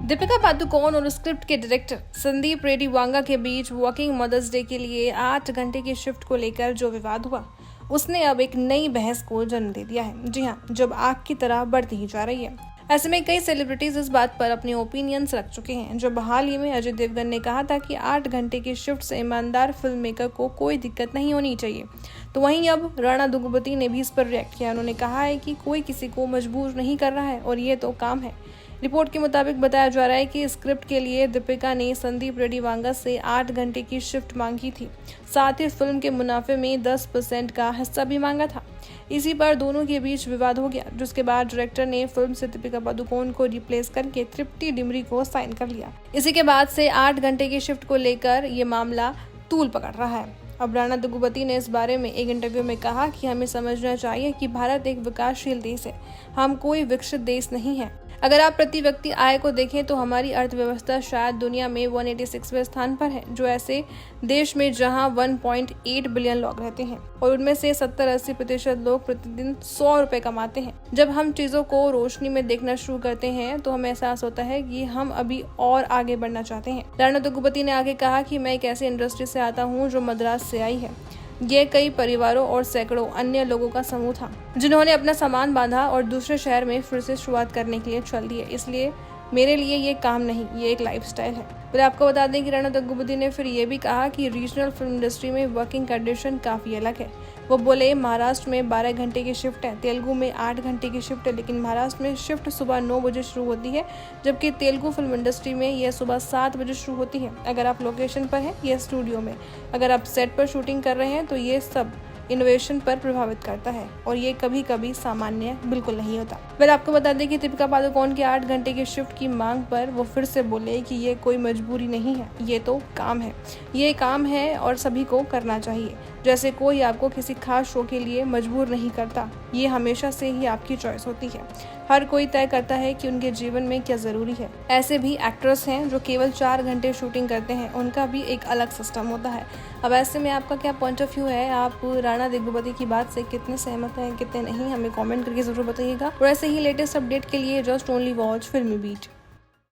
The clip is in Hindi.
दीपिका पादुकोण और स्क्रिप्ट के डायरेक्टर संदीप रेड्डी वांगा के बीच वर्किंग मदर्स डे के लिए 8 घंटे की शिफ्ट को लेकर जो विवाद हुआ, उसने अब एक नई बहस को जन्म दे दिया है। जी हाँ, जब आग की तरह बढ़ती ही जा रही है। ऐसे में कई सेलिब्रिटीज इस बात पर अपने ओपिनियंस रख चुके हैं। जब हाल ही में अजय देवगन ने कहा था कि 8 घंटे की शिफ्ट से ईमानदार फिल्म मेकर को कोई दिक्कत नहीं होनी चाहिए, तो वहीं अब राणा दुग्गुबाती ने भी इस पर रिएक्ट किया। उन्होंने कहा है कि कोई किसी को मजबूर नहीं कर रहा है और ये तो काम है। रिपोर्ट के मुताबिक बताया जा रहा है कि स्क्रिप्ट के लिए दीपिका ने संदीप रेड्डी वांगा से 8 घंटे की शिफ्ट मांगी थी, साथ ही फिल्म के मुनाफे में 10% का हिस्सा भी मांगा था। इसी पर दोनों के बीच विवाद हो गया, जिसके बाद डायरेक्टर ने फिल्म से दीपिका पादुकोण को रिप्लेस करके तृप्ति डिमरी को साइन कर लिया। इसी के बाद से 8 घंटे की शिफ्ट को लेकर ये मामला तूल पकड़ रहा है। अब राणा दुग्गुबाती ने इस बारे में एक इंटरव्यू में कहा कि हमें समझना चाहिए कि भारत एक विकासशील देश है, हम कोई विकसित देश नहीं है। अगर आप प्रति व्यक्ति आय को देखें तो हमारी अर्थव्यवस्था शायद दुनिया में 186वें स्थान पर है, जो ऐसे देश में जहां 1.8 बिलियन लोग रहते हैं और उनमें से 70-80% लोग प्रतिदिन 100 रुपए कमाते हैं। जब हम चीजों को रोशनी में देखना शुरू करते हैं तो हमें एहसास होता है कि हम अभी और आगे बढ़ना चाहते हैं। राणा दुग्गुबाती ने आगे कहा कि मैं एक ऐसी इंडस्ट्री से आता हूँ जो मद्रास से आई है। ये कई परिवारों और सैकड़ों अन्य लोगों का समूह था, जिन्होंने अपना सामान बांधा और दूसरे शहर में फिर से शुरुआत करने के लिए चल दिए। इसलिए मेरे लिए ये काम नहीं, ये एक लाइफस्टाइल है। फिर आपको बता दें कि राणा दुग्गुबाती ने फिर ये भी कहा कि रीजनल फिल्म इंडस्ट्री में वर्किंग कंडीशन काफ़ी अलग है। वो बोले, महाराष्ट्र में 12 घंटे की शिफ्ट है, तेलुगु में 8 घंटे की शिफ्ट है, लेकिन महाराष्ट्र में शिफ्ट सुबह 9 बजे शुरू होती है, जबकि तेलुगु फिल्म इंडस्ट्री में यह सुबह 7 बजे शुरू होती है। अगर आप लोकेशन पर हैं या स्टूडियो में, अगर आप सेट पर शूटिंग कर रहे हैं तो ये सब इनोवेशन पर प्रभावित करता है और ये कभी कभी सामान्य बिल्कुल नहीं होता। फिर आपको बता दें कि दीपिका पादुकोण की 8 घंटे की शिफ्ट की मांग पर वो फिर से बोले कि ये कोई मजबूरी नहीं है, ये तो काम है। ये काम है और सभी को करना चाहिए। जैसे कोई आपको किसी खास शो के लिए मजबूर नहीं करता, ये हमेशा से ही आपकी चॉइस होती है। हर कोई तय करता है कि उनके जीवन में क्या जरूरी है। ऐसे भी एक्टर्स हैं जो केवल 4 घंटे शूटिंग करते हैं, उनका भी एक अलग सिस्टम होता है। अब ऐसे में आपका क्या पॉइंट ऑफ व्यू है? आप राणा दुग्गुबाती की बात से कितने सहमत हैं, कितने नहीं, हमें कमेंट करके जरूर बताइएगा। और ऐसे ही लेटेस्ट अपडेट के लिए जस्ट ओनली वॉच फिल्मी बीट।